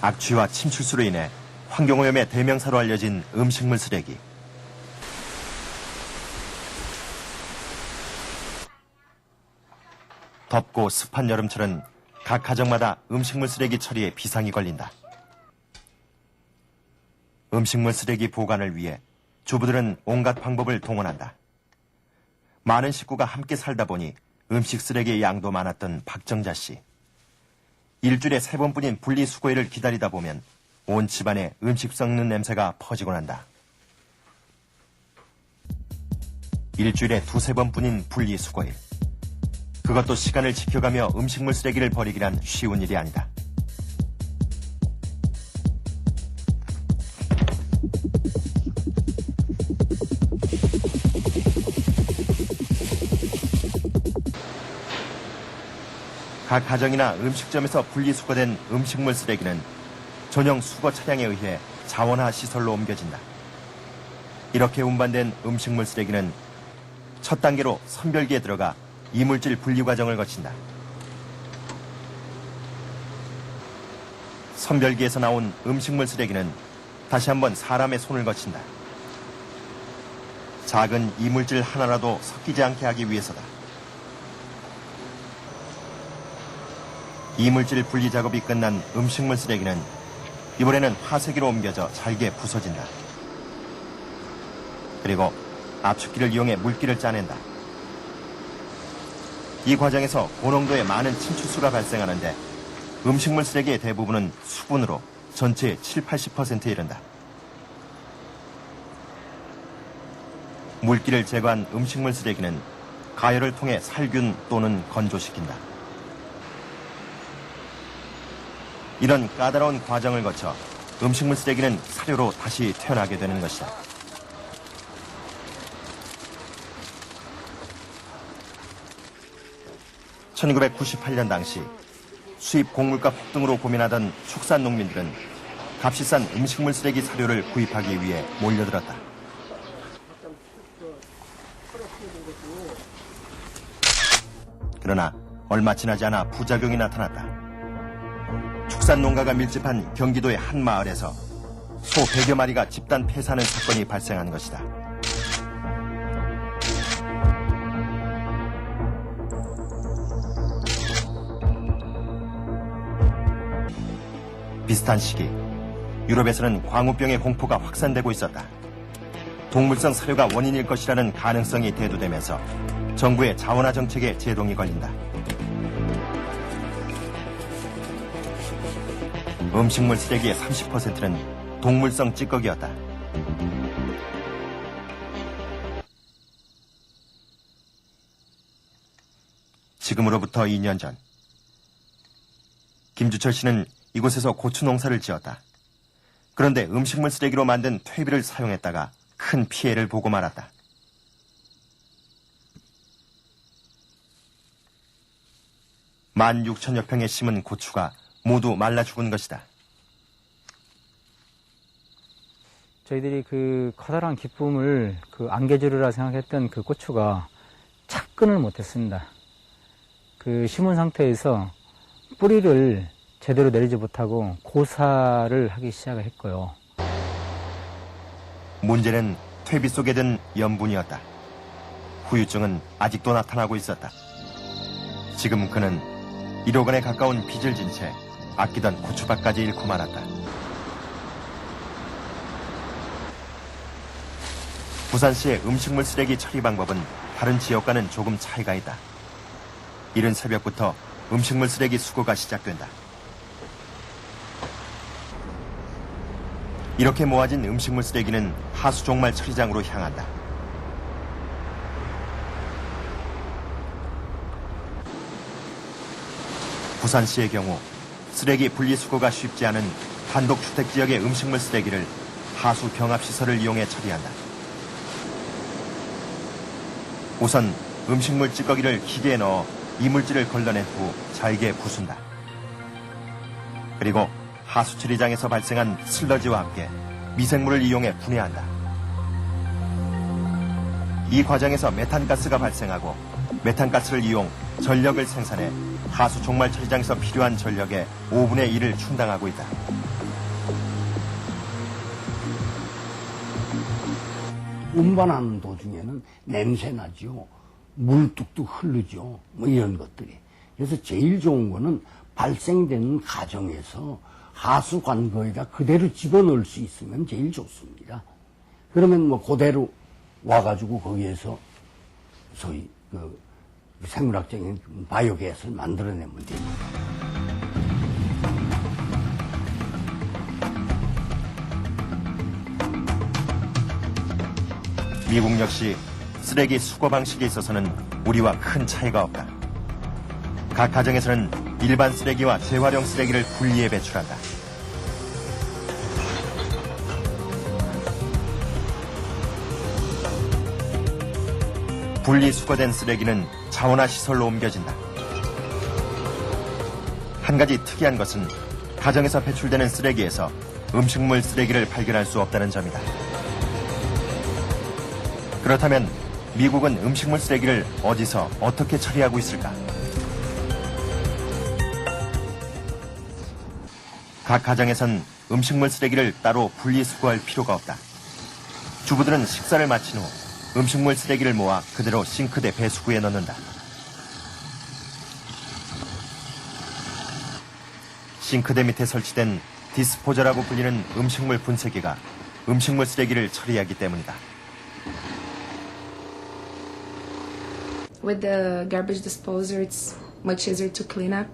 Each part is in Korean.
악취와 침출수로 인해 환경오염의 대명사로 알려진 음식물 쓰레기. 덥고 습한 여름철은 각 가정마다 음식물 쓰레기 처리에 비상이 걸린다. 음식물 쓰레기 보관을 위해 주부들은 온갖 방법을 동원한다. 많은 식구가 함께 살다 보니 음식 쓰레기의 양도 많았던 박정자 씨. 일주일에 3번뿐인 분리수거일을 기다리다 보면 온 집안에 음식 썩는 냄새가 퍼지곤 한다. 일주일에 2~3번뿐인 분리수거일. 그것도 시간을 지켜가며 음식물 쓰레기를 버리기란 쉬운 일이 아니다. 각 가정이나 음식점에서 분리수거된 음식물 쓰레기는 전용 수거 차량에 의해 자원화 시설로 옮겨진다. 이렇게 운반된 음식물 쓰레기는 첫 단계로 선별기에 들어가 이물질 분리 과정을 거친다. 선별기에서 나온 음식물 쓰레기는 다시 한번 사람의 손을 거친다. 작은 이물질 하나라도 섞이지 않게 하기 위해서다. 이물질 분리 작업이 끝난 음식물 쓰레기는 이번에는 화쇄기로 옮겨져 잘게 부서진다. 그리고 압축기를 이용해 물기를 짜낸다. 이 과정에서 고농도의 많은 침출수가 발생하는데 음식물 쓰레기의 대부분은 수분으로 전체의 70~80%에 이른다. 물기를 제거한 음식물 쓰레기는 가열을 통해 살균 또는 건조시킨다. 이런 까다로운 과정을 거쳐 음식물 쓰레기는 사료로 다시 태어나게 되는 것이다. (1998년) 당시 수입 곡물가 폭등으로 고민하던 축산 농민들은 값이 싼 음식물 쓰레기 사료를 구입하기 위해 몰려들었다. 그러나 얼마 지나지 않아 부작용이 나타났다. 축산 농가가 밀집한 경기도의 한 마을에서 소 100여 마리가 집단 폐사하는 사건이 발생한 것이다. 비슷한 시기, 유럽에서는 광우병의 공포가 확산되고 있었다. 동물성 사료가 원인일 것이라는 가능성이 대두되면서 정부의 자원화 정책에 제동이 걸린다. 음식물 쓰레기의 30%는 동물성 찌꺼기였다. 지금으로부터 2년 전, 김주철 씨는 이곳에서 고추 농사를 지었다. 그런데 음식물 쓰레기로 만든 퇴비를 사용했다가 큰 피해를 보고 말았다. (16,000여 평에) 심은 고추가 모두 말라 죽은 것이다. 저희들이 그 커다란 기쁨을 그 안개주리라 생각했던 그 고추가 착근을 못했습니다. 그 심은 상태에서 뿌리를 제대로 내리지 못하고 고사를 하기 시작을 했고요. 문제는 퇴비 속에 든 염분이었다. 후유증은 아직도 나타나고 있었다. 지금 그는 1억 원에 가까운 빚을 진 채 아끼던 고추밭까지 잃고 말았다. 부산시의 음식물 쓰레기 처리 방법은 다른 지역과는 조금 차이가 있다. 이른 새벽부터 음식물 쓰레기 수거가 시작된다. 이렇게 모아진 음식물 쓰레기는 하수 종말 처리장으로 향한다. 부산시의 경우 쓰레기 분리수거가 쉽지 않은 단독주택 지역의 음식물 쓰레기를 하수 병합시설을 이용해 처리한다. 우선 음식물 찌꺼기를 기계에 넣어 이물질을 걸러낸 후 잘게 부순다. 그리고 하수 처리장에서 발생한 슬러지와 함께 미생물을 이용해 분해한다. 이 과정에서 메탄가스가 발생하고 메탄가스를 이용 전력을 생산해 하수 종말 처리장에서 필요한 전력의 5분의 1을 충당하고 있다. 운반하는 도중에는 냄새 나죠. 물 뚝뚝 흐르죠. 뭐 이런 것들이. 그래서 제일 좋은 거는 발생되는 과정에서 하수 관거에다 그대로 집어넣을 수 있으면 제일 좋습니다. 그러면 뭐 그대로 와가지고 거기에서 소위 그 생물학적인 바이오게스를 만들어내면 됩니다. 미국 역시 쓰레기 수거 방식에 있어서는 우리와 큰 차이가 없다. 각 가정에서는 일반 쓰레기와 재활용 쓰레기를 분리해 배출한다. 분리 수거된 쓰레기는 자원화 시설로 옮겨진다. 한 가지 특이한 것은 가정에서 배출되는 쓰레기에서 음식물 쓰레기를 발견할 수 없다는 점이다. 그렇다면 미국은 음식물 쓰레기를 어디서 어떻게 처리하고 있을까? 각 가정에선 음식물 쓰레기를 따로 분리수거할 필요가 없다. 주부들은 식사를 마친 후 음식물 쓰레기를 모아 그대로 싱크대 배수구에 넣는다. 싱크대 밑에 설치된 디스포저라고 불리는 음식물 분쇄기가 음식물 쓰레기를 처리하기 때문이다. With the garbage disposer, it's much easier to clean up.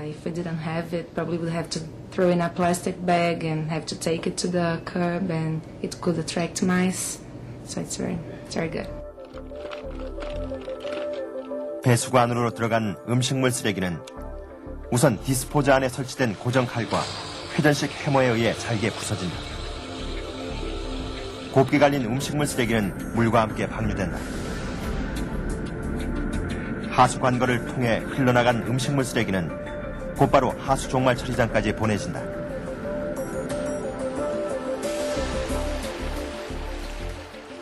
If we didn't have it, probably would have to throw in a plastic bag and have to take it to the curb, and it could attract mice. So it's very good. 배수구 안으로 들어간 음식물 쓰레기는 우선 디스포저 안에 설치된 고정 칼과 회전식 해머에 의해 잘게 부서진다. 곱게 갈린 음식물 쓰레기는 물과 함께 방류된다. 하수 관거를 통해 흘러나간 음식물 쓰레기는 곧바로 하수 종말 처리장까지 보내진다.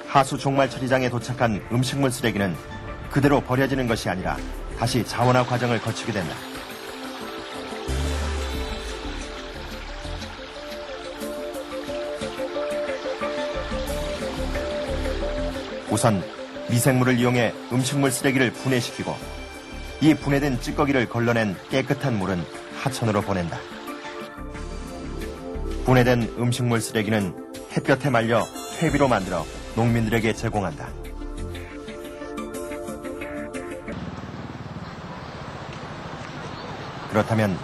하수 종말 처리장에 도착한 음식물 쓰레기는 그대로 버려지는 것이 아니라 다시 자원화 과정을 거치게 된다. 우선 미생물을 이용해 음식물 쓰레기를 분해시키고 이 분해된 찌꺼기를 걸러낸 깨끗한 물은 하천으로 보낸다. 분해된 음식물 쓰레기는 햇볕에 말려 퇴비로 만들어 농민들에게 제공한다. 그렇다면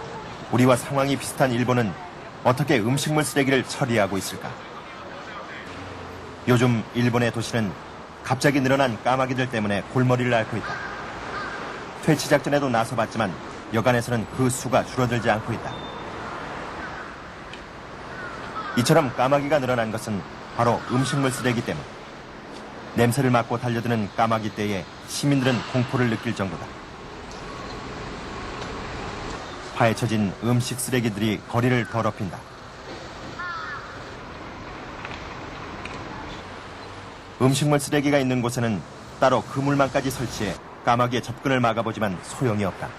우리와 상황이 비슷한 일본은 어떻게 음식물 쓰레기를 처리하고 있을까? 요즘 일본의 도시는 갑자기 늘어난 까마귀들 때문에 골머리를 앓고 있다. 퇴치 작전에도 나서봤지만 여간에서는 그 수가 줄어들지 않고 있다. 이처럼 까마귀가 늘어난 것은 바로 음식물 쓰레기 때문. 냄새를 맡고 달려드는 까마귀 떼에 시민들은 공포를 느낄 정도다. 파헤쳐진 음식 쓰레기들이 거리를 더럽힌다. 음식물 쓰레기가 있는 곳에는 따로 그물망까지 설치해 까마귀의 접근을 막아보지만 소용이 없다.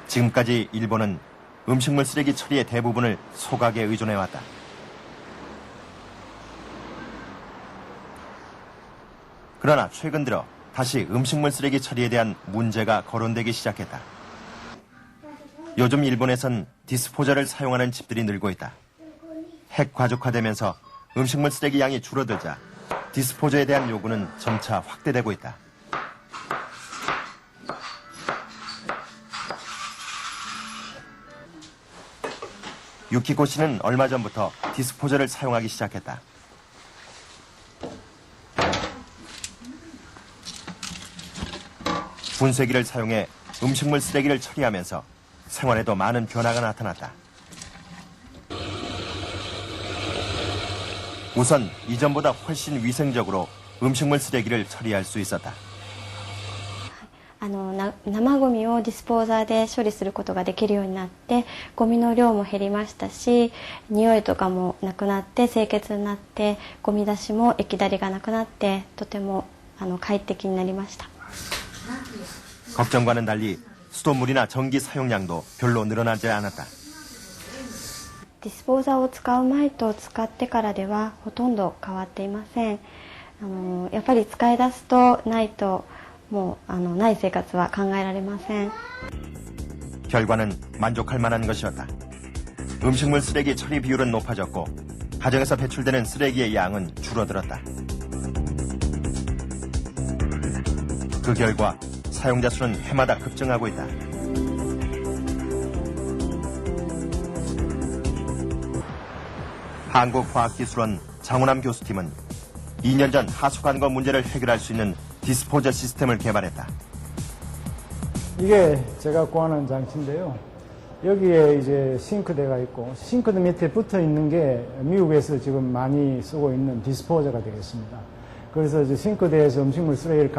지금까지 일본은 음식물 쓰레기 처리의 대부분을 소각에 의존해왔다. 그러나 최근 들어 다시 음식물 쓰레기 처리에 대한 문제가 거론되기 시작했다. 요즘 일본에선 디스포저를 사용하는 집들이 늘고 있다. 핵가족화되면서 음식물 쓰레기 양이 줄어들자 디스포저에 대한 요구는 점차 확대되고 있다. 유키코 씨는 얼마 전부터 디스포저를 사용하기 시작했다. 분쇄기를 사용해 음식물 쓰레기를 처리하면서 생활에도 많은 변화가 나타났다. 우선 이전보다 훨씬 위생적으로 음식물 쓰레기를 처리할 수 있었다. 生ゴミをディスポーザーで処理することができるようになってゴミの量も減りましたし匂いとかもなくなって清潔になってゴミ出しも液だりがなくなってとても快適になりました。 걱정과는 달리 수돗물이나 전기 사용량도 별로 늘어나지 않았다. ディスポーザーを使う前と使ってからではほとんど変わっていません。やっぱり使い出すとないともうない生活は考えられません。 결과는 만족할 만한 것이었다. 음식물 쓰레기 처리 비율은 높아졌고 가정에서 배출되는 쓰레기의 양은 줄어들었다. 그 결과 사용자 수는 해마다 급증하고 있다. 한국과학기술원 장훈남 교수팀은 2년 전 하수관거 문제를 해결할 수 있는 디스포저 시스템을 개발했다. 이게 제가 구하는 장치인데요. 여기에 이제 싱크대가 있고 싱크대 밑에 붙어 있는 게 미국에서 지금 많이 쓰고 있는 디스포저가 되겠습니다. 그래서 이제 싱크대에서 음식물 쓰레기를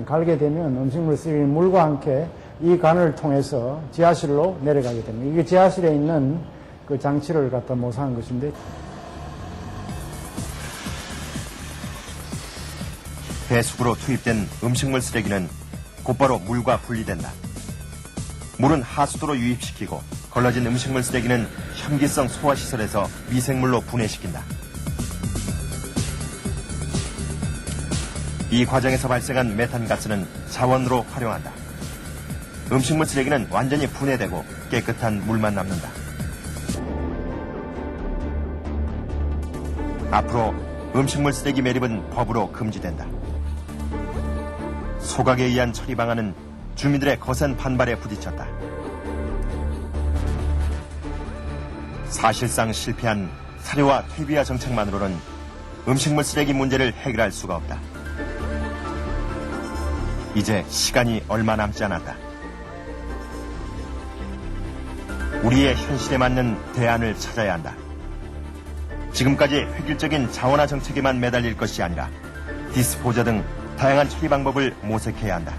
갈게 되면 음식물 쓰레기는 물과 함께 이 관을 통해서 지하실로 내려가게 됩니다. 이게 지하실에 있는 그 장치를 갖다 모사한 것인데 배수구로 투입된 음식물 쓰레기는 곧바로 물과 분리된다. 물은 하수도로 유입시키고 걸러진 음식물 쓰레기는 현기성 소화시설에서 미생물로 분해시킨다. 이 과정에서 발생한 메탄가스는 자원으로 활용한다. 음식물 쓰레기는 완전히 분해되고 깨끗한 물만 남는다. 앞으로 음식물 쓰레기 매립은 법으로 금지된다. 소각에 의한 처리 방안은 주민들의 거센 반발에 부딪혔다. 사실상 실패한 사료와 퇴비화 정책만으로는 음식물 쓰레기 문제를 해결할 수가 없다. 이제 시간이 얼마 남지 않았다. 우리의 현실에 맞는 대안을 찾아야 한다. 지금까지 획일적인 자원화 정책에만 매달릴 것이 아니라 디스포저 등 다양한 처리 방법을 모색해야 한다.